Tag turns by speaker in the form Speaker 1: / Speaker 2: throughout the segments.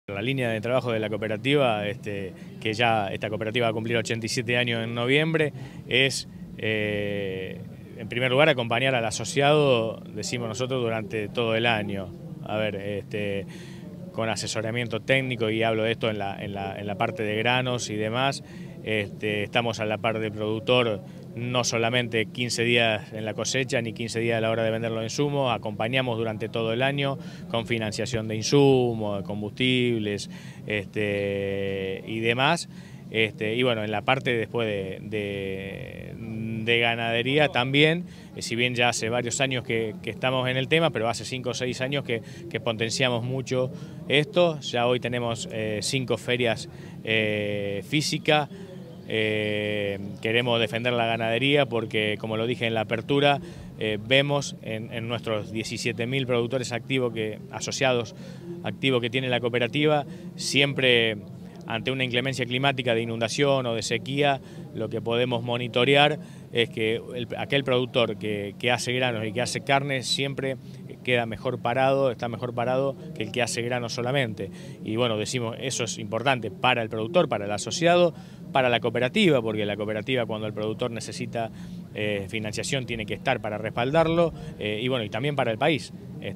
Speaker 1: La línea de trabajo de la cooperativa, que ya esta cooperativa va a cumplir 87 años en noviembre, es en primer lugar acompañar al asociado, decimos nosotros, durante todo el año. A ver, con asesoramiento técnico, y hablo de esto en la parte de granos y demás. Estamos a la par del productor, no solamente 15 días en la cosecha ni 15 días a la hora de vender los insumos, acompañamos durante todo el año con financiación de insumos, de combustibles y demás. Y bueno, en la parte después de ganadería también, si bien ya hace varios años que estamos en el tema, pero hace 5 o 6 años que potenciamos mucho esto. Ya hoy tenemos 5 ferias físicas. Queremos defender la ganadería porque, como lo dije en la apertura, vemos en nuestros 17.000 productores asociados activos que tiene la cooperativa, siempre ante una inclemencia climática de inundación o de sequía, lo que podemos monitorear es que aquel productor que hace granos y que hace carne siempre queda mejor parado, está mejor parado que el que hace granos solamente. Y bueno, decimos, eso es importante para el productor, para el asociado, para la cooperativa, porque la cooperativa, cuando el productor necesita financiación, tiene que estar para respaldarlo, y bueno, y también para el país.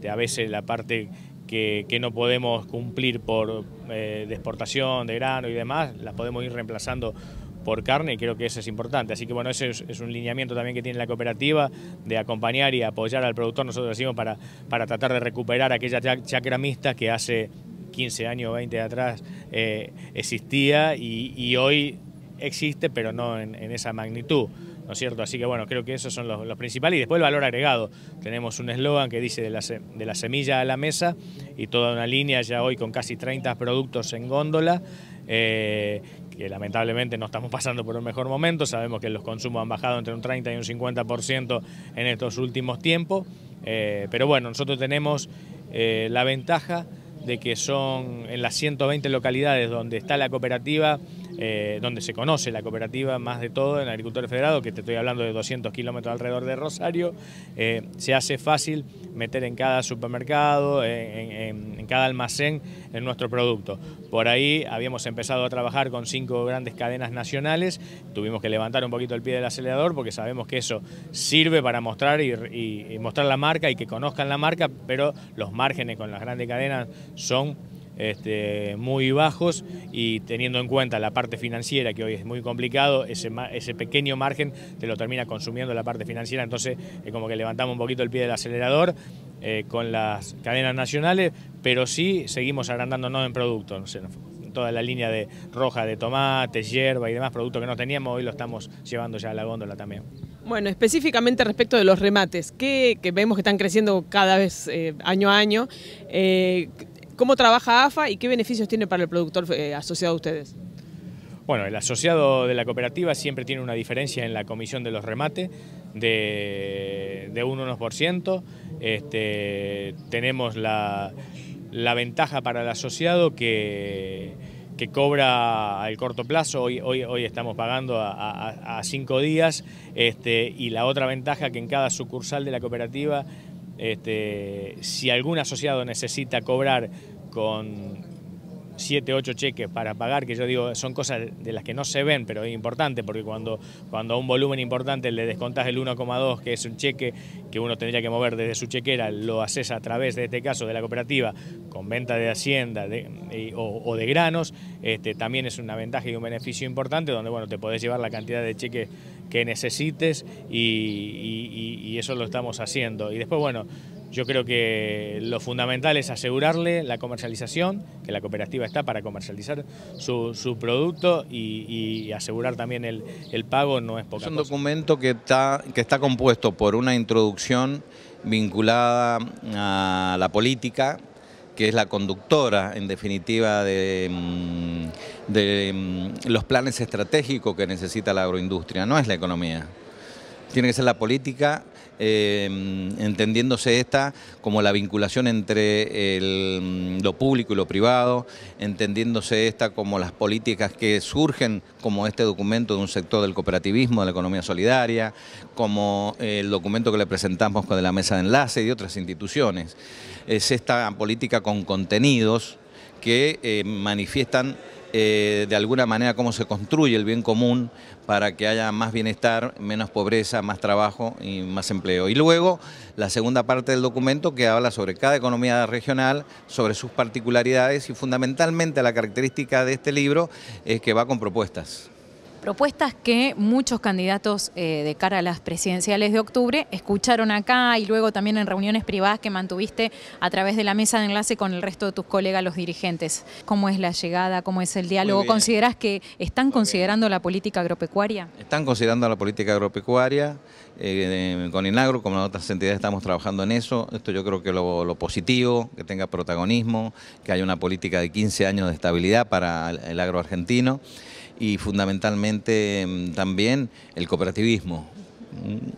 Speaker 1: A veces la parte que no podemos cumplir por de exportación de grano y demás, la podemos ir reemplazando por carne, y creo que eso es importante. Así que bueno, ese es un lineamiento también que tiene la cooperativa, de acompañar y apoyar al productor. Nosotros decimos para tratar de recuperar aquella chacra mixta que hace 15 años, 20 atrás existía y hoy existe, pero no en esa magnitud, ¿no es cierto? Así que bueno, creo que esos son los principales. Y después el valor agregado. Tenemos un eslogan que dice de la semilla a la mesa, y toda una línea ya hoy con casi 30 productos en góndola, que lamentablemente no estamos pasando por un mejor momento. Sabemos que los consumos han bajado entre un 30 y un 50% en estos últimos tiempos, pero bueno, nosotros tenemos la ventaja de que son en las 120 localidades donde está la cooperativa, donde se conoce la cooperativa más de todo en Agricultores Federados, que te estoy hablando de 200 kilómetros alrededor de Rosario. Se hace fácil meter en cada supermercado, en cada almacén, en nuestro producto. Por ahí habíamos empezado a trabajar con 5 grandes cadenas nacionales, tuvimos que levantar un poquito el pie del acelerador porque sabemos que eso sirve para mostrar y mostrar la marca y que conozcan la marca, pero los márgenes con las grandes cadenas son muy bajos, y teniendo en cuenta la parte financiera, que hoy es muy complicado, ese pequeño margen te lo termina consumiendo la parte financiera. Entonces es como que levantamos un poquito el pie del acelerador con las cadenas nacionales, pero sí seguimos agrandándonos en productos. No sé, toda la línea de roja de tomates, hierba y demás productos que no teníamos, hoy lo estamos llevando ya a la góndola también.
Speaker 2: Bueno, específicamente respecto de los remates, que vemos que están creciendo cada vez año a año, ¿cómo trabaja AFA y qué beneficios tiene para el productor asociado a ustedes?
Speaker 1: Bueno, el asociado de la cooperativa siempre tiene una diferencia en la comisión de los remates de un 1%. Tenemos la ventaja para el asociado que cobra al corto plazo. Hoy estamos pagando a 5 días, y la otra ventaja que en cada sucursal de la cooperativa, si algún asociado necesita cobrar con 7, 8 cheques para pagar, que yo digo, son cosas de las que no se ven, pero es importante, porque cuando a un volumen importante le descontás el 1,2, que es un cheque que uno tendría que mover desde su chequera, lo haces a través, de este caso, de la cooperativa, con venta de hacienda o de granos, también es una ventaja y un beneficio importante, donde bueno, te podés llevar la cantidad de cheques que necesites, y eso lo estamos haciendo. Y después, bueno, yo creo que lo fundamental es asegurarle la comercialización, que la cooperativa está para comercializar su producto, y asegurar también el pago no es poca cosa.
Speaker 3: Es un documento que está compuesto por una introducción vinculada a la política, que es la conductora, en definitiva, de los planes estratégicos que necesita la agroindustria, no es la economía. Tiene que ser la política entendiéndose esta como la vinculación entre lo público y lo privado, entendiéndose esta como las políticas que surgen como este documento de un sector del cooperativismo, de la economía solidaria, como el documento que le presentamos con la mesa de enlace y de otras instituciones. Es esta política con contenidos que manifiestan de alguna manera cómo se construye el bien común para que haya más bienestar, menos pobreza, más trabajo y más empleo. Y luego la segunda parte del documento que habla sobre cada economía regional, sobre sus particularidades y fundamentalmente la característica de este libro es que va con propuestas.
Speaker 4: Propuestas que muchos candidatos de cara a las presidenciales de octubre escucharon acá y luego también en reuniones privadas que mantuviste a través de la mesa de enlace con el resto de tus colegas, los dirigentes. ¿Cómo es la llegada? ¿Cómo es el diálogo? ¿Considerás que están considerando la política agropecuaria?
Speaker 3: Están considerando la política agropecuaria. Con INAGRO, como otras entidades, estamos trabajando en eso. Esto yo creo que lo positivo, que tenga protagonismo, que haya una política de 15 años de estabilidad para el agro argentino. Y fundamentalmente también el cooperativismo,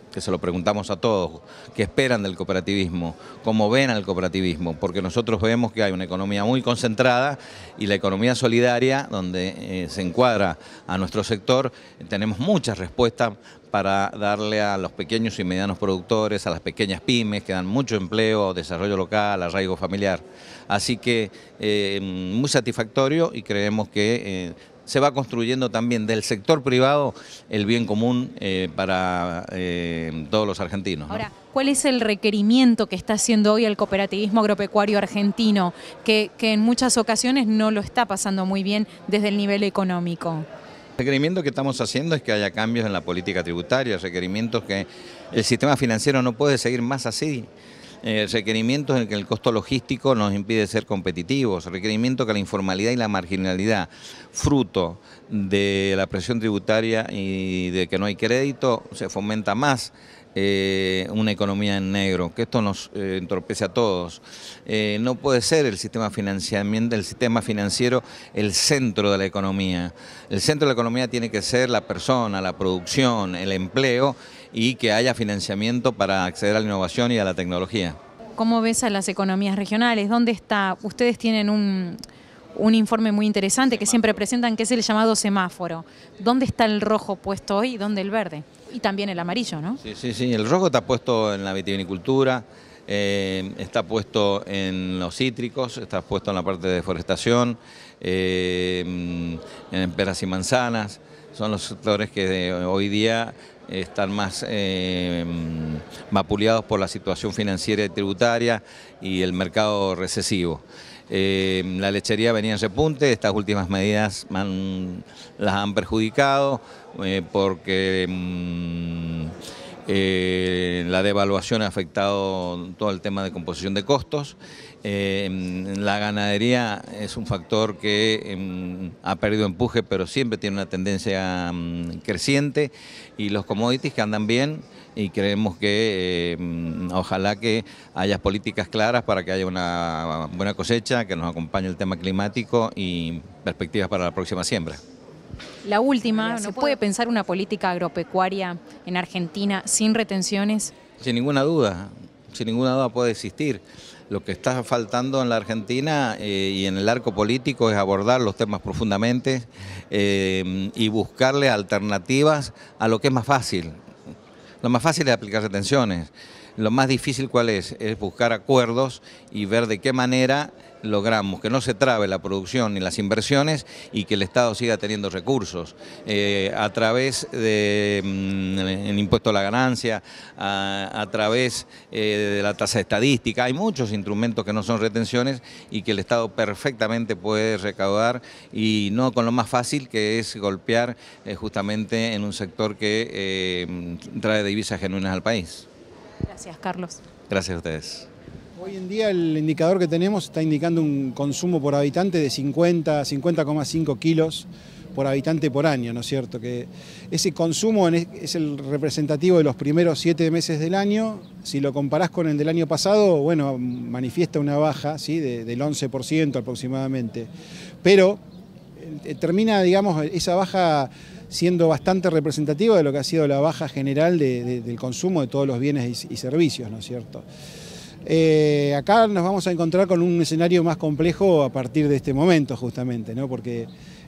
Speaker 3: que se lo preguntamos a todos, ¿qué esperan del cooperativismo? ¿Cómo ven al cooperativismo? Porque nosotros vemos que hay una economía muy concentrada y la economía solidaria, donde se encuadra a nuestro sector, tenemos muchas respuestas para darle a los pequeños y medianos productores, a las pequeñas pymes, que dan mucho empleo, desarrollo local, arraigo familiar. Así que muy satisfactorio y creemos que se va construyendo también del sector privado el bien común para todos los argentinos, ¿no?
Speaker 4: Ahora, ¿cuál es el requerimiento que está haciendo hoy el cooperativismo agropecuario argentino, que en muchas ocasiones no lo está pasando muy bien desde el nivel económico?
Speaker 3: El requerimiento que estamos haciendo es que haya cambios en la política tributaria, requerimientos que el sistema financiero no puede seguir más así. Requerimientos en que el costo logístico nos impide ser competitivos, requerimientos que la informalidad y la marginalidad, fruto de la presión tributaria y de que no hay crédito, se fomenta más una economía en negro, que esto nos entorpece a todos. No puede ser el sistema financiero el centro de la economía. El centro de la economía tiene que ser la persona, la producción, el empleo y que haya financiamiento para acceder a la innovación y a la tecnología.
Speaker 4: ¿Cómo ves a las economías regionales? ¿Dónde está? Ustedes tienen un informe muy interesante que siempre presentan, que es el llamado semáforo. ¿Dónde está el rojo puesto hoy y dónde el verde? Y también el amarillo, ¿no?
Speaker 3: Sí, el rojo está puesto en la vitivinicultura, está puesto en los cítricos, está puesto en la parte de deforestación, en peras y manzanas. Son los sectores que hoy día están más vapuleados por la situación financiera y tributaria y el mercado recesivo. La lechería venía en repunte, estas últimas medidas las han perjudicado porque la devaluación ha afectado todo el tema de composición de costos. La ganadería es un factor que ha perdido empuje, pero siempre tiene una tendencia creciente, y los commodities que andan bien, y creemos que ojalá que haya políticas claras para que haya una buena cosecha, que nos acompañe el tema climático y perspectivas para la próxima siembra.
Speaker 4: La última, ¿se puede pensar una política agropecuaria en Argentina sin retenciones?
Speaker 3: Sin ninguna duda puede existir. Lo que está faltando en la Argentina y en el arco político es abordar los temas profundamente y buscarle alternativas a lo que es más fácil. Lo más fácil es aplicar retenciones. Lo más difícil, ¿cuál es? Es buscar acuerdos y ver de qué manera logramos que no se trabe la producción ni las inversiones y que el Estado siga teniendo recursos a través del impuesto a la ganancia, a través de la tasa estadística. Hay muchos instrumentos que no son retenciones y que el Estado perfectamente puede recaudar, y no con lo más fácil, que es golpear justamente en un sector que trae divisas genuinas al país.
Speaker 4: Gracias, Carlos.
Speaker 3: Gracias a ustedes.
Speaker 5: Hoy en día el indicador que tenemos está indicando un consumo por habitante de 50,5 kilos por habitante por año, ¿no es cierto? Que ese consumo es el representativo de los primeros 7 meses del año. Si lo comparás con el del año pasado, bueno, manifiesta una baja, ¿sí?, del 11% aproximadamente. Pero termina, digamos, esa baja siendo bastante representativa de lo que ha sido la baja general del consumo de todos los bienes y servicios, ¿no es cierto? Acá nos vamos a encontrar con un escenario más complejo a partir de este momento justamente, ¿no? Porque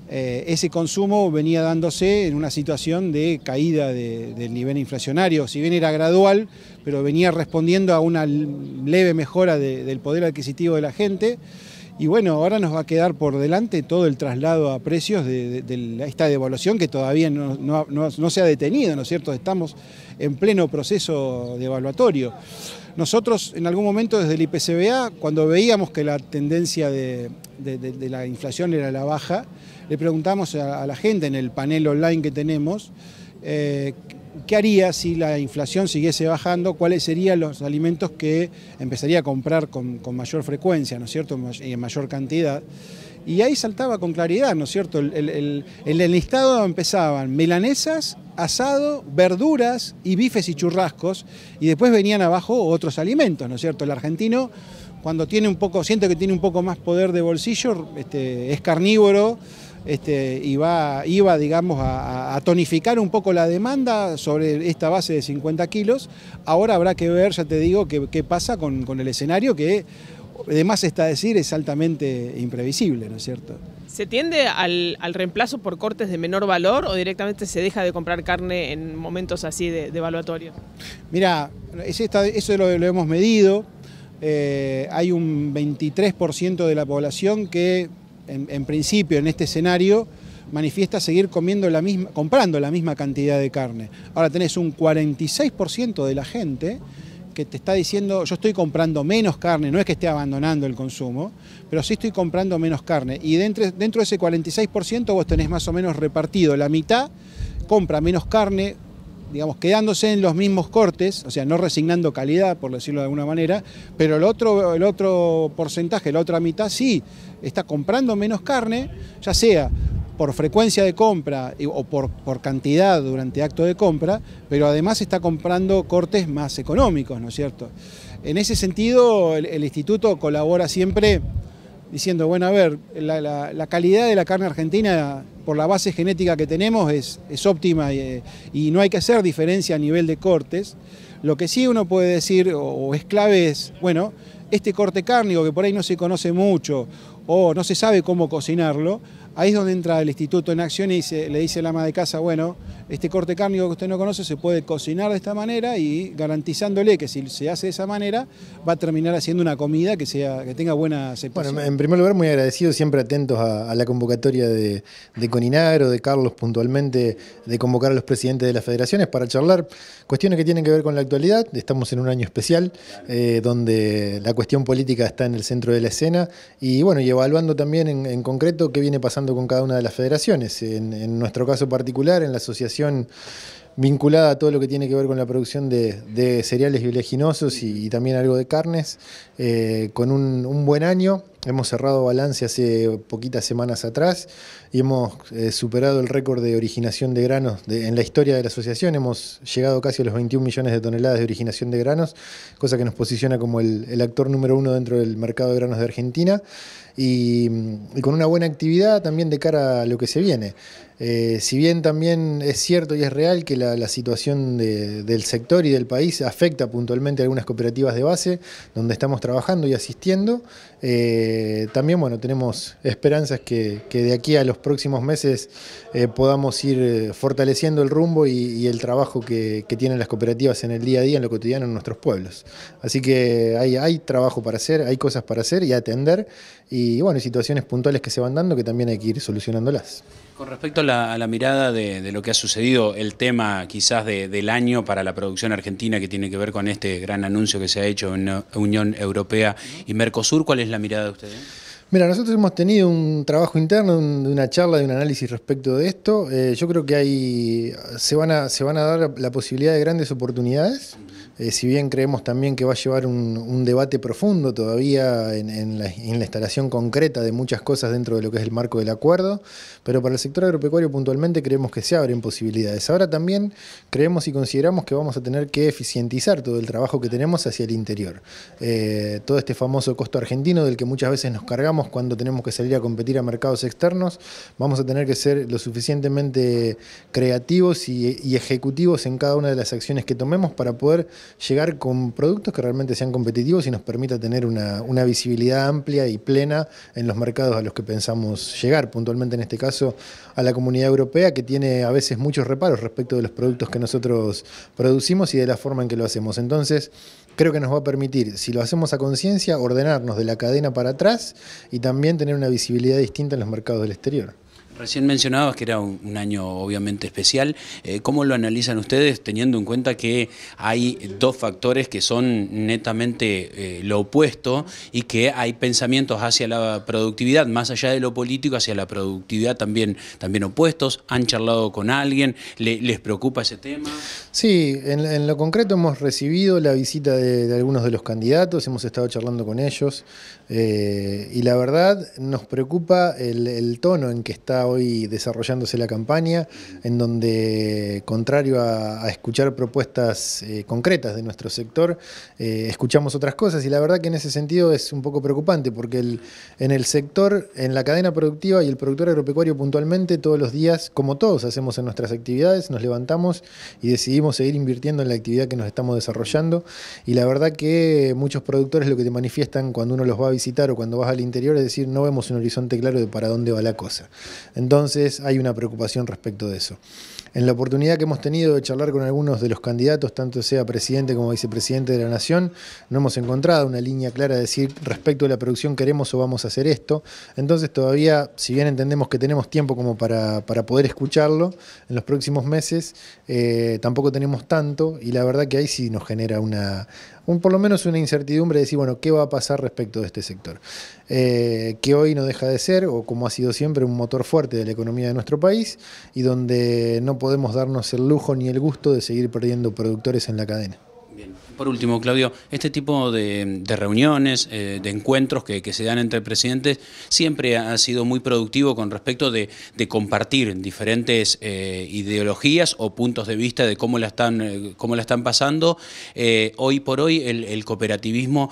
Speaker 5: ese consumo venía dándose en una situación de caída del nivel inflacionario, si bien era gradual, pero venía respondiendo a una leve mejora del poder adquisitivo de la gente. Y bueno, ahora nos va a quedar por delante todo el traslado a precios de esta devaluación que todavía no se ha detenido, ¿no es cierto? Estamos en pleno proceso devaluatorio. Nosotros en algún momento desde el IPCBA, cuando veíamos que la tendencia de la inflación era la baja, le preguntamos a la gente en el panel online que tenemos, ¿qué haría si la inflación siguiese bajando? ¿Cuáles serían los alimentos que empezaría a comprar con mayor frecuencia, ¿no es cierto? Y en mayor cantidad. Y ahí saltaba con claridad, ¿no es cierto? El listado empezaban milanesas, asado, verduras y bifes y churrascos, y después venían abajo otros alimentos, ¿no es cierto? El argentino, cuando siente que tiene un poco más poder de bolsillo, es carnívoro, iba, digamos, a tonificar un poco la demanda sobre esta base de 50 kilos. Ahora habrá que ver, ya te digo, qué pasa con el escenario que, además está decir, es altamente imprevisible, ¿no es cierto?
Speaker 2: ¿Se tiende al reemplazo por cortes de menor valor o directamente se deja de comprar carne en momentos así de evaluatorios?
Speaker 5: Mira, eso lo hemos medido. Hay un 23% de la población que, en principio, en este escenario, manifiesta seguir comprando la misma cantidad de carne. Ahora tenés un 46% de la gente que te está diciendo, yo estoy comprando menos carne, no es que esté abandonando el consumo, pero sí estoy comprando menos carne. Y dentro de ese 46% vos tenés más o menos repartido la mitad, compra menos carne, digamos, quedándose en los mismos cortes, o sea, no resignando calidad, por decirlo de alguna manera, pero el otro porcentaje, la otra mitad, sí, está comprando menos carne, ya sea por frecuencia de compra o por cantidad durante acto de compra, pero además está comprando cortes más económicos, ¿no es cierto? En ese sentido, el instituto colabora siempre diciendo, bueno, a ver, la calidad de la carne argentina, por la base genética que tenemos, es óptima y no hay que hacer diferencia a nivel de cortes. Lo que sí uno puede decir, o es clave, es, bueno, este corte cárnico que por ahí no se conoce mucho o no se sabe cómo cocinarlo, ahí es donde entra el instituto en acción y le dice al ama de casa, bueno, este corte cárnico que usted no conoce se puede cocinar de esta manera y garantizándole que si se hace de esa manera va a terminar haciendo una comida que tenga buena aceptación.
Speaker 6: Bueno, en primer lugar, muy agradecido, siempre atentos a la convocatoria de Coninagro, de Carlos puntualmente, de convocar a los presidentes de las federaciones para charlar cuestiones que tienen que ver con la actualidad. Estamos en un año especial donde la cuestión política está en el centro de la escena y bueno, y evaluando también en concreto qué viene pasando con cada una de las federaciones. En nuestro caso particular, en la asociación vinculada a todo lo que tiene que ver con la producción de cereales y oleaginosos y también algo de carnes, con un buen año. Hemos cerrado balance hace poquitas semanas atrás y hemos superado el récord de originación de granos en la historia de la asociación. Hemos llegado casi a los 21 millones de toneladas de originación de granos, cosa que nos posiciona como el actor número 1 dentro del mercado de granos de Argentina y con una buena actividad también de cara a lo que se viene. Si bien también es cierto y es real que la situación del sector y del país afecta puntualmente a algunas cooperativas de base, donde estamos trabajando y asistiendo, también bueno, tenemos esperanzas que de aquí a los próximos meses podamos ir fortaleciendo el rumbo y el trabajo que tienen las cooperativas en el día a día, en lo cotidiano, en nuestros pueblos. Así que hay trabajo para hacer, hay cosas para hacer y atender, y bueno, hay situaciones puntuales que se van dando que también hay que ir solucionándolas.
Speaker 7: Con respecto a la mirada de lo que ha sucedido, el tema quizás del año para la producción argentina que tiene que ver con este gran anuncio que se ha hecho en la Unión Europea y Mercosur, ¿cuál es la mirada de ustedes?
Speaker 6: Mira, nosotros hemos tenido un trabajo interno, de una charla, de un análisis respecto de esto. Yo creo que se van a dar la posibilidad de grandes oportunidades. si bien creemos también que va a llevar un debate profundo todavía en la instalación concreta de muchas cosas dentro de lo que es el marco del acuerdo, pero para el sector agropecuario puntualmente creemos que se abren posibilidades. Ahora también creemos y consideramos que vamos a tener que eficientizar todo el trabajo que tenemos hacia el interior. Todo este famoso costo argentino del que muchas veces nos cargamos cuando tenemos que salir a competir a mercados externos, vamos a tener que ser lo suficientemente creativos y ejecutivos en cada una de las acciones que tomemos para poder llegar con productos que realmente sean competitivos y nos permita tener una visibilidad amplia y plena en los mercados a los que pensamos llegar, puntualmente en este caso a la Comunidad Europea, que tiene a veces muchos reparos respecto de los productos que nosotros producimos y de la forma en que lo hacemos. Entonces, creo que nos va a permitir, si lo hacemos a conciencia, ordenarnos de la cadena para atrás y también tener una visibilidad distinta en los mercados del exterior.
Speaker 7: Recién mencionabas que era un año obviamente especial. ¿Cómo lo analizan ustedes teniendo en cuenta que hay dos factores que son netamente lo opuesto y que hay pensamientos hacia la productividad, más allá de lo político, hacia la productividad también opuestos? ¿Han charlado con alguien? ¿Les preocupa ese tema?
Speaker 6: Sí, en lo concreto hemos recibido la visita de algunos de los candidatos, hemos estado charlando con ellos y la verdad nos preocupa el tono en que está hoy desarrollándose la campaña, en donde, contrario a escuchar propuestas concretas de nuestro sector, escuchamos otras cosas y la verdad que en ese sentido es un poco preocupante porque en el sector, en la cadena productiva y el productor agropecuario puntualmente, todos los días, como todos hacemos en nuestras actividades, nos levantamos y decidimos seguir invirtiendo en la actividad que nos estamos desarrollando y la verdad que muchos productores lo que te manifiestan cuando uno los va a visitar o cuando vas al interior es decir, no vemos un horizonte claro de para dónde va la cosa. Entonces hay una preocupación respecto de eso. En la oportunidad que hemos tenido de charlar con algunos de los candidatos, tanto sea presidente como vicepresidente de la Nación, no hemos encontrado una línea clara de decir respecto a la producción queremos o vamos a hacer esto. Entonces todavía, si bien entendemos que tenemos tiempo como para poder escucharlo en los próximos meses, tampoco tenemos tanto y la verdad que ahí sí nos genera por lo menos una incertidumbre de decir, bueno, ¿qué va a pasar respecto de este sector? Que hoy no deja de ser, o como ha sido siempre, un motor fuerte de la economía de nuestro país y donde no podemos darnos el lujo ni el gusto de seguir perdiendo productores en la cadena.
Speaker 7: Bien. Por último, Claudio, este tipo de reuniones, de encuentros que se dan entre presidentes, siempre ha sido muy productivo con respecto de compartir diferentes ideologías o puntos de vista de cómo la están pasando. Hoy por hoy el cooperativismo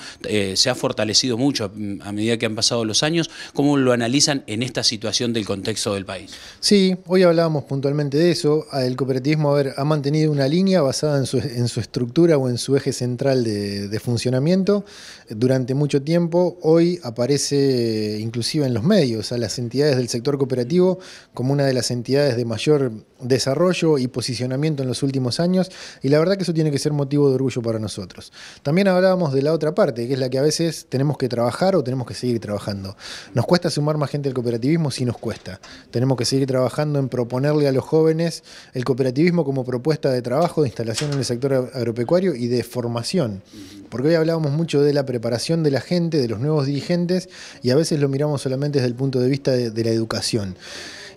Speaker 7: se ha fortalecido mucho a medida que han pasado los años. ¿Cómo lo analizan en esta situación del contexto del país?
Speaker 6: Sí, hoy hablábamos puntualmente de eso. El cooperativismo ha mantenido una línea basada en su estructura o en su eje central de funcionamiento durante mucho tiempo. Hoy aparece inclusive en los medios a las entidades del sector cooperativo como una de las entidades de mayor desarrollo y posicionamiento en los últimos años y la verdad que eso tiene que ser motivo de orgullo para nosotros. También hablábamos de la otra parte, que es la que a veces tenemos que trabajar o tenemos que seguir trabajando. ¿Nos cuesta sumar más gente al cooperativismo? Sí nos cuesta. Tenemos que seguir trabajando en proponerle a los jóvenes el cooperativismo como propuesta de trabajo, de instalación en el sector agropecuario y de formación. Porque hoy hablábamos mucho de la preparación de la gente, de los nuevos dirigentes y a veces lo miramos solamente desde el punto de vista de la educación.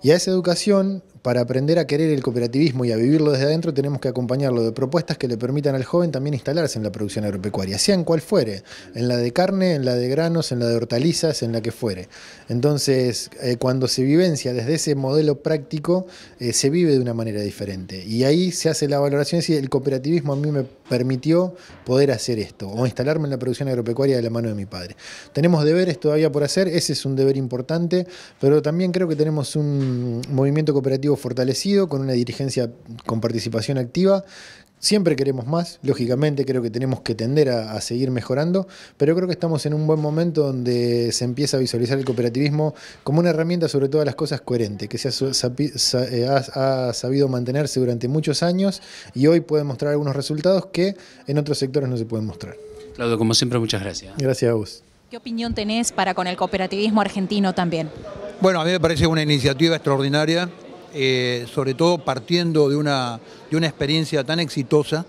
Speaker 6: Y a esa educación, para aprender a querer el cooperativismo y a vivirlo desde adentro, tenemos que acompañarlo de propuestas que le permitan al joven también instalarse en la producción agropecuaria, sea en cual fuere, en la de carne, en la de granos, en la de hortalizas, en la que fuere. Entonces, cuando se vivencia desde ese modelo práctico, se vive de una manera diferente. Y ahí se hace la valoración de si el cooperativismo a mí me permitió poder hacer esto, o instalarme en la producción agropecuaria de la mano de mi padre. Tenemos deberes todavía por hacer, ese es un deber importante, pero también creo que tenemos un movimiento cooperativo fortalecido, con una dirigencia con participación activa. Siempre queremos más, lógicamente creo que tenemos que tender a seguir mejorando, pero creo que estamos en un buen momento donde se empieza a visualizar el cooperativismo como una herramienta sobre todas las cosas coherente, que ha sabido mantenerse durante muchos años y hoy puede mostrar algunos resultados que en otros sectores no se pueden mostrar.
Speaker 7: Claudio, como siempre, muchas gracias.
Speaker 6: Gracias a vos.
Speaker 4: ¿Qué opinión tenés para con el cooperativismo argentino también?
Speaker 8: Bueno, a mí me parece una iniciativa extraordinaria. Sobre todo partiendo de una experiencia tan exitosa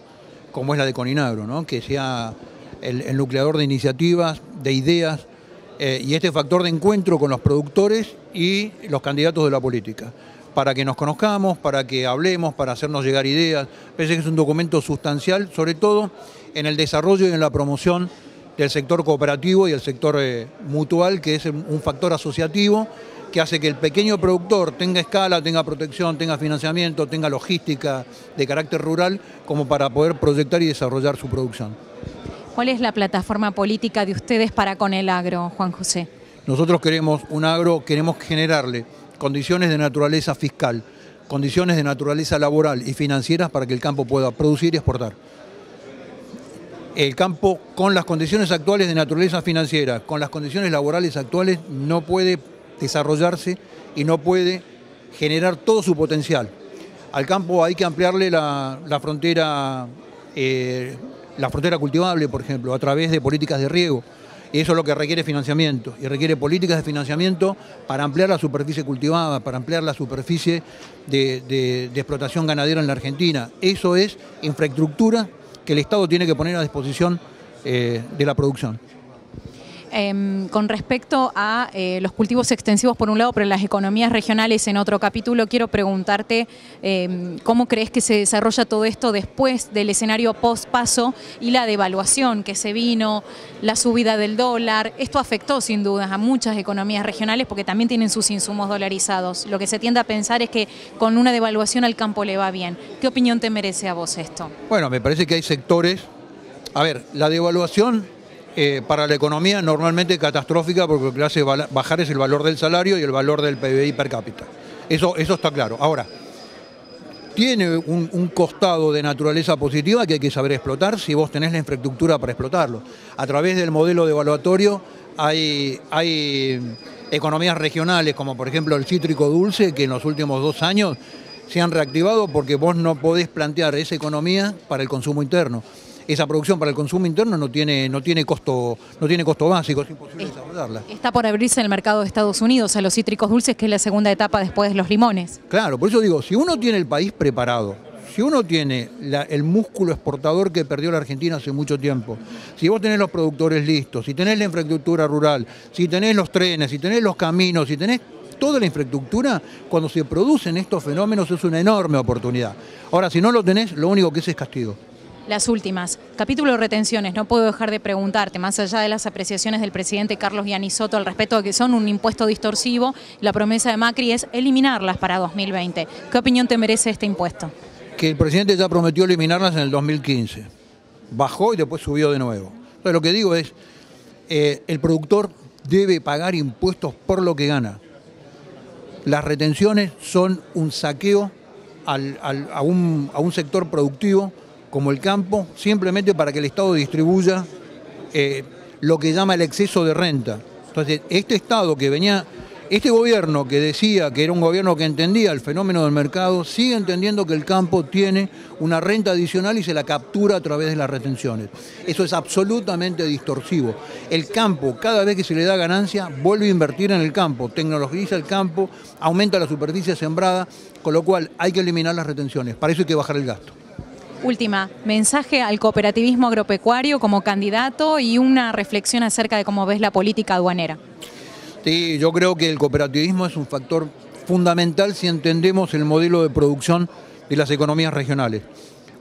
Speaker 8: como es la de Coninagro, ¿no? Que sea el nucleador de iniciativas, de ideas y este factor de encuentro con los productores y los candidatos de la política, para que nos conozcamos, para que hablemos, para hacernos llegar ideas. Parece que es un documento sustancial, sobre todo en el desarrollo y en la promoción del sector cooperativo y el sector mutual, que es un factor asociativo que hace que el pequeño productor tenga escala, tenga protección, tenga financiamiento, tenga logística de carácter rural, como para poder proyectar y desarrollar su producción.
Speaker 4: ¿Cuál es la plataforma política de ustedes para con el agro, Juan José?
Speaker 8: Nosotros queremos un agro, queremos generarle condiciones de naturaleza fiscal, condiciones de naturaleza laboral y financieras para que el campo pueda producir y exportar. El campo, con las condiciones actuales de naturaleza financiera, con las condiciones laborales actuales, no puede desarrollarse y no puede generar todo su potencial. Al campo hay que ampliarle la frontera cultivable, por ejemplo, a través de políticas de riego. Y eso es lo que requiere financiamiento, y requiere políticas de financiamiento para ampliar la superficie cultivada, para ampliar la superficie de explotación ganadera en la Argentina. Eso es infraestructura que el Estado tiene que poner a disposición de la producción.
Speaker 4: Con respecto a los cultivos extensivos por un lado, pero las economías regionales en otro capítulo, quiero preguntarte cómo crees que se desarrolla todo esto después del escenario post-paso y la devaluación que se vino, la subida del dólar. Esto afectó sin dudas a muchas economías regionales porque también tienen sus insumos dolarizados. Lo que se tiende a pensar es que con una devaluación al campo le va bien. ¿Qué opinión te merece a vos esto?
Speaker 8: Bueno, me parece que hay sectores... A ver, la devaluación... para la economía normalmente catastrófica porque lo que hace bajar es el valor del salario y el valor del PBI per cápita. Eso está claro. Ahora, tiene un costado de naturaleza positiva que hay que saber explotar si vos tenés la infraestructura para explotarlo. A través del modelo devaluatorio hay economías regionales como por ejemplo el cítrico dulce que en los últimos 2 años se han reactivado porque vos no podés plantear esa economía para el consumo interno. Esa producción para el consumo interno no tiene costo básico, es imposible desarrollarla.
Speaker 4: Está por abrirse el mercado de Estados Unidos a los cítricos dulces, que es la segunda etapa después de los limones.
Speaker 8: Claro, por eso digo, si uno tiene el país preparado, si uno tiene el músculo exportador que perdió la Argentina hace mucho tiempo, si vos tenés los productores listos, si tenés la infraestructura rural, si tenés los trenes, si tenés los caminos, si tenés toda la infraestructura, cuando se producen estos fenómenos es una enorme oportunidad. Ahora, si no lo tenés, lo único que es castigo.
Speaker 4: Las últimas. Capítulo de retenciones. No puedo dejar de preguntarte, más allá de las apreciaciones del presidente Carlos Gianni Soto al respecto de que son un impuesto distorsivo, la promesa de Macri es eliminarlas para 2020. ¿Qué opinión te merece este impuesto?
Speaker 8: Que el presidente ya prometió eliminarlas en el 2015. Bajó y después subió de nuevo. Entonces lo que digo es, el productor debe pagar impuestos por lo que gana. Las retenciones son un saqueo a un sector productivo como el campo, simplemente para que el Estado distribuya lo que llama el exceso de renta. Entonces, este gobierno que decía que era un gobierno que entendía el fenómeno del mercado, sigue entendiendo que el campo tiene una renta adicional y se la captura a través de las retenciones. Eso es absolutamente distorsivo. El campo, cada vez que se le da ganancia, vuelve a invertir en el campo, tecnologiza el campo, aumenta la superficie sembrada, con lo cual hay que eliminar las retenciones. Para eso hay que bajar el gasto.
Speaker 4: Última, mensaje al cooperativismo agropecuario como candidato y una reflexión acerca de cómo ves la política aduanera.
Speaker 8: Sí, yo creo que el cooperativismo es un factor fundamental si entendemos el modelo de producción de las economías regionales.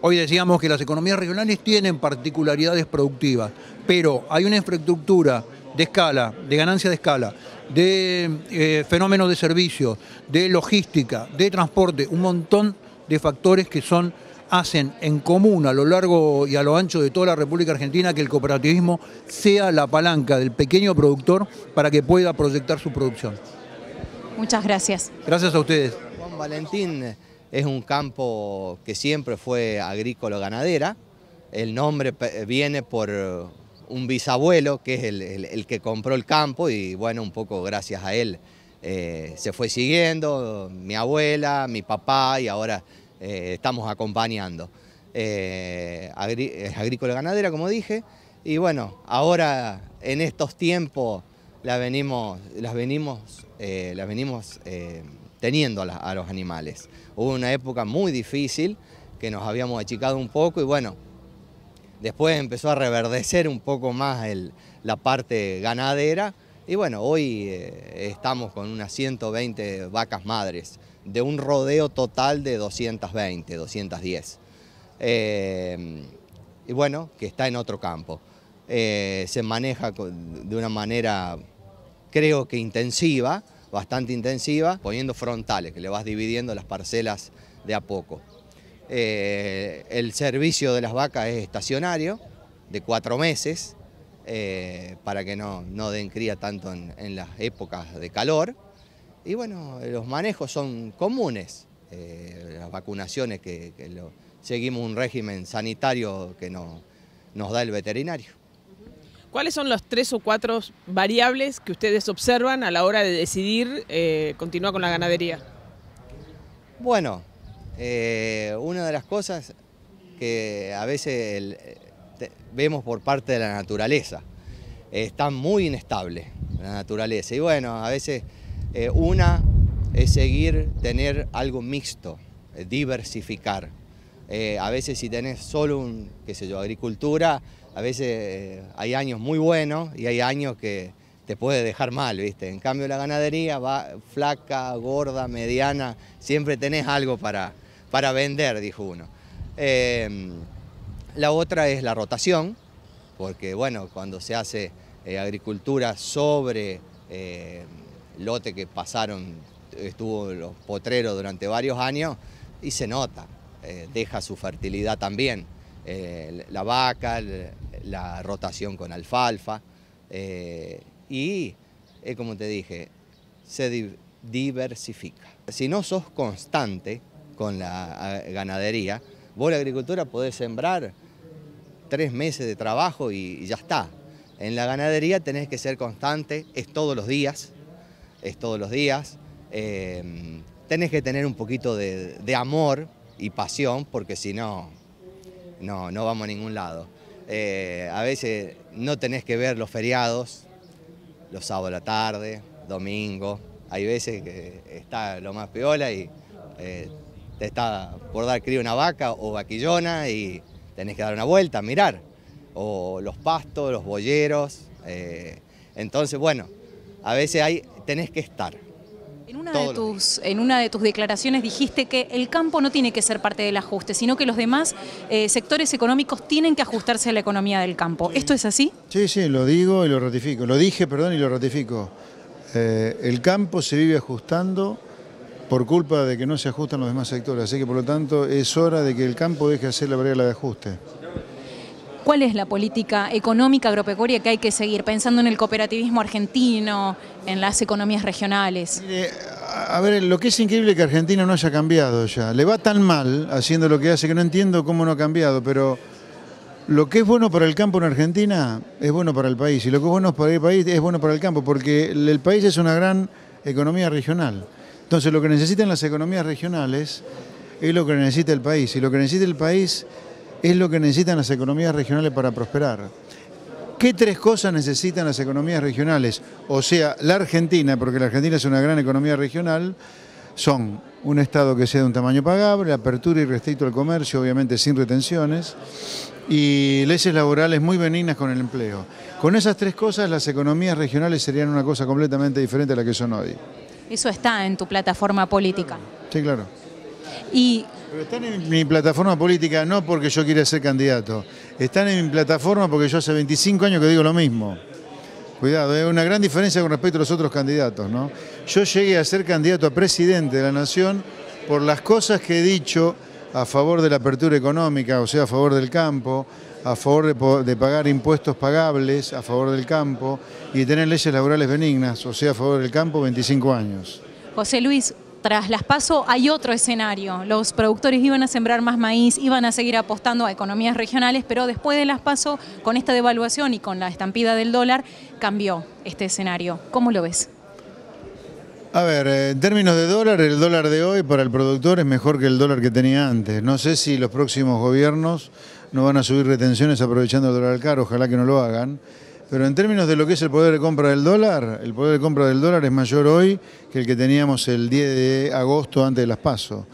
Speaker 8: Hoy decíamos que las economías regionales tienen particularidades productivas, pero hay una infraestructura de escala, de ganancia de escala, de fenómenos de servicios, de logística, de transporte, un montón de factores que hacen en común a lo largo y a lo ancho de toda la República Argentina que el cooperativismo sea la palanca del pequeño productor para que pueda proyectar su producción.
Speaker 4: Muchas gracias.
Speaker 8: Gracias a ustedes.
Speaker 9: Juan Valentín es un campo que siempre fue agrícola-ganadera. El nombre viene por un bisabuelo que es el que compró el campo y bueno, un poco gracias a él se fue siguiendo, mi abuela, mi papá y ahora estamos acompañando. Es agrícola-ganadera, como dije, y bueno, ahora en estos tiempos las venimos teniendo a los animales. Hubo una época muy difícil que nos habíamos achicado un poco y bueno, después empezó a reverdecer un poco más la parte ganadera y bueno, hoy estamos con unas 120 vacas madres de un rodeo total de 220, 210. y bueno, que está en otro campo. Se maneja de una manera, creo que intensiva, bastante intensiva, poniendo frontales, que le vas dividiendo las parcelas de a poco. El servicio de las vacas es estacionario, de 4 meses, para que no den cría tanto en las épocas de calor. Y bueno, los manejos son comunes, las vacunaciones seguimos un régimen sanitario que nos da el veterinario.
Speaker 2: ¿Cuáles son las 3 o 4 variables que ustedes observan a la hora de decidir continuar con la ganadería?
Speaker 9: Bueno, una de las cosas que a veces vemos por parte de la naturaleza, está muy inestable la naturaleza. Y bueno, a veces una es tener algo mixto, diversificar. A veces si tenés solo agricultura, a veces hay años muy buenos y hay años que te puede dejar mal, ¿viste? En cambio la ganadería va flaca, gorda, mediana, siempre tenés algo para vender, dijo uno. La otra es la rotación, porque bueno, cuando se hace agricultura sobre lote que estuvo los potreros durante varios años y se nota, deja su fertilidad también. La vaca, la rotación con alfalfa y, como te dije, se diversifica. Si no sos constante con la ganadería, vos la agricultura podés sembrar 3 meses de trabajo y ya está. En la ganadería tenés que ser constante, es todos los días, tenés que tener un poquito de amor y pasión, porque si no vamos a ningún lado. A veces no tenés que ver los feriados, los sábados a la tarde, domingo. Hay veces que está lo más piola y te está por dar cría una vaca o vaquillona y tenés que dar una vuelta, mirar. O los pastos, los boyeros. Entonces, bueno, a veces tenés que estar.
Speaker 4: En una de tus declaraciones dijiste que el campo no tiene que ser parte del ajuste, sino que los demás sectores económicos tienen que ajustarse a la economía del campo. Sí. ¿Esto es así?
Speaker 10: Sí, lo digo y lo ratifico. Lo dije, perdón, y lo ratifico. El campo se vive ajustando por culpa de que no se ajustan los demás sectores. Así que, por lo tanto, es hora de que el campo deje de hacer la regla de ajuste.
Speaker 4: ¿Cuál es la política económica agropecuaria que hay que seguir, pensando en el cooperativismo argentino, en las economías regionales?
Speaker 10: Mire, a ver, lo que es increíble es que Argentina no haya cambiado ya. Le va tan mal haciendo lo que hace que no entiendo cómo no ha cambiado, pero lo que es bueno para el campo en Argentina es bueno para el país, y lo que es bueno para el país es bueno para el campo, porque el país es una gran economía regional. Entonces lo que necesitan las economías regionales es lo que necesita el país, y lo que necesita el país es lo que necesitan las economías regionales para prosperar. ¿Qué 3 cosas necesitan las economías regionales? O sea, la Argentina, porque la Argentina es una gran economía regional, son un Estado que sea de un tamaño pagable, apertura y restricto al comercio, obviamente sin retenciones, y leyes laborales muy benignas con el empleo. Con esas 3 cosas, las economías regionales serían una cosa completamente diferente a la que son hoy.
Speaker 4: Eso está en tu plataforma política.
Speaker 10: Sí, claro.
Speaker 4: Pero
Speaker 10: están en mi plataforma política no porque yo quiera ser candidato, están en mi plataforma porque yo hace 25 años que digo lo mismo. Cuidado, es una gran diferencia con respecto a los otros candidatos, ¿no? Yo llegué a ser candidato a presidente de la Nación por las cosas que he dicho a favor de la apertura económica, o sea, a favor del campo, a favor de pagar impuestos pagables, a favor del campo, y tener leyes laborales benignas, o sea, a favor del campo, 25 años.
Speaker 4: José Luis, tras las PASO hay otro escenario. Los productores iban a sembrar más maíz, iban a seguir apostando a economías regionales, pero después de las PASO, con esta devaluación y con la estampida del dólar, cambió este escenario. ¿Cómo lo ves?
Speaker 10: A ver, en términos de dólar, el dólar de hoy para el productor es mejor que el dólar que tenía antes. No sé si los próximos gobiernos no van a subir retenciones aprovechando el dólar caro, ojalá que no lo hagan. Pero en términos de lo que es el poder de compra del dólar, el poder de compra del dólar es mayor hoy que el que teníamos el 10 de agosto antes de las PASO.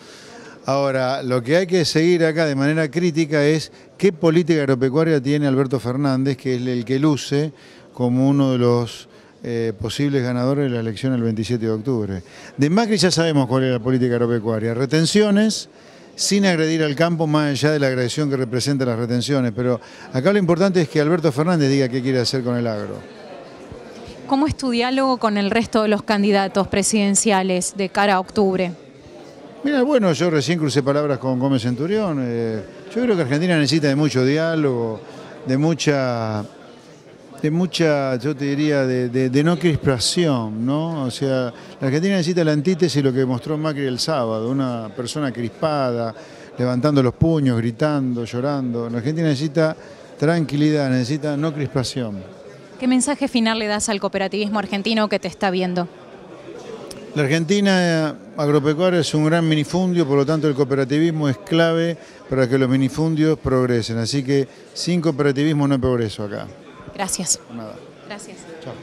Speaker 10: Ahora, lo que hay que seguir acá de manera crítica es qué política agropecuaria tiene Alberto Fernández, que es el que luce como uno de los posibles ganadores de la elección el 27 de octubre. De Macri ya sabemos cuál es la política agropecuaria: retenciones, sin agredir al campo, más allá de la agresión que representan las retenciones. Pero acá lo importante es que Alberto Fernández diga qué quiere hacer con el agro.
Speaker 4: ¿Cómo es tu diálogo con el resto de los candidatos presidenciales de cara a octubre?
Speaker 10: Mira, bueno, yo recién crucé palabras con Gómez Centurión. Yo creo que Argentina necesita de mucho diálogo, de mucha, yo te diría, de no crispación, ¿no? O sea, la Argentina necesita la antítesis de lo que mostró Macri el sábado, una persona crispada, levantando los puños, gritando, llorando. La Argentina necesita tranquilidad, necesita no crispación.
Speaker 4: ¿Qué mensaje final le das al cooperativismo argentino que te está viendo?
Speaker 10: La Argentina agropecuaria es un gran minifundio, por lo tanto el cooperativismo es clave para que los minifundios progresen. Así que sin cooperativismo no hay progreso acá.
Speaker 4: Gracias.
Speaker 10: Nada.
Speaker 4: Gracias.
Speaker 10: Chao.